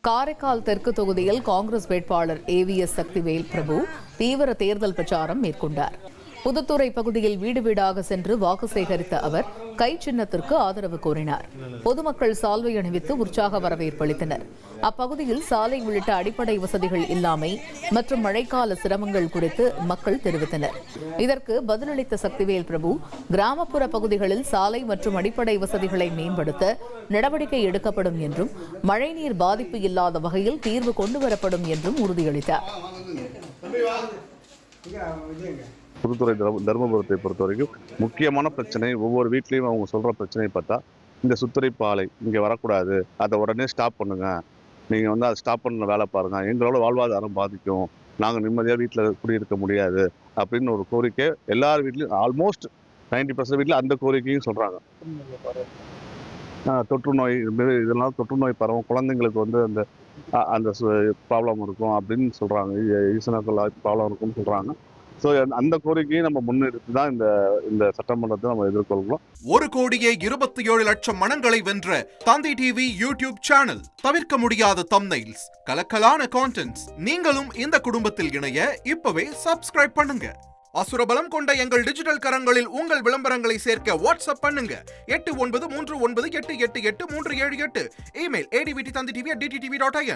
காரைக்கால் தெற்கு தொகுதியில் காங்கிரஸ் வேட்பாளர் ஏவிஎஸ் சக்திவேல் பிரபு தீவிர தேர்தல் பிரச்சாரம் மேற்கொண்டார். புதுத்துறை பகுதியில் வீடு வீடாக சென்று வாக்கு சேகரித்த அவர் கை சின்னத்திற்கு ஆதரவு கோரினார். பொதுமக்கள் சால்வை அணிவித்து உற்சாக வரவேற்பு அளித்தனர். அப்பகுதியில் சாலை உள்ளிட்ட அடிப்படை வசதிகள் இல்லாமை மற்றும் மழைக்கால சிரமங்கள் குறித்து மக்கள் தெரிவித்தனர். இதற்கு பதிலளித்த சக்திவேல் பிரபு கிராமப்புற பகுதிகளில் சாலை மற்றும் அடிப்படை வசதிகளை மேம்படுத்த நடவடிக்கை எடுக்கப்படும் என்றும் மழைநீர் பாதிப்பு இல்லாத வகையில் தீர்வு கொண்டுவரப்படும் என்றும் உறுதியளித்தார். புதுத்துறை தர்மபுரத்தை பொறுத்த வரைக்கும் முக்கியமான பிரச்சனை, ஒவ்வொரு வீட்லையும் அவங்க சொல்ற பிரச்சனையை பார்த்தா இந்த சுத்திகரிப்பு ஆலை இங்கே வரக்கூடாது, அதை உடனே ஸ்டாப் பண்ணுங்க, நீங்கள் அதை ஸ்டாப் பண்ண வேலை பாருங்க, எங்களோட வாழ்வாதாரம் பாதிக்கும், நாங்கள் நிம்மதியாக வீட்டில் குடியிருக்க முடியாது அப்படின்னு ஒரு கோரிக்கை எல்லார் வீட்லையும் ஆல்மோஸ்ட் 90% வீட்டில் அந்த கோரிக்கையும் சொல்கிறாங்க. தொற்று நோய் இதெல்லாம் தொற்று நோய் பரவும், குழந்தைங்களுக்கு அந்த அந்த ப்ராப்ளம் இருக்கும் அப்படின்னு சொல்கிறாங்க, ஈசனக்கல் ப்ராப்ளம் இருக்கும்னு சொல்கிறாங்க. ஸோ அந்த கோரிக்கையை நம்ம முன்னெடுத்து தான் இந்த சட்டமன்றத்தை நம்ம எதிர்கொள்கிறோம். 1,27,00,000 மனங்களை வென்ற தந்தி டிவி யூடியூப் சேனல். தவிர்க்க முடியாத தம்ப்நெயில்ஸ், கலக்கலான கான்டென்ட்ஸ். நீங்களும் இந்த குடும்பத்தில் இணைய இப்பவே சப்ஸ்கிரைப் பண்ணுங்க. அசுரபலம் கொண்ட எங்கள் டிஜிட்டல் கரங்களில் உங்கள் விளம்பரங்களை சேர்க்க வாட்ஸ்அப் பண்ணுங்க. 8939888378. Email advtthanditv@dttv.in.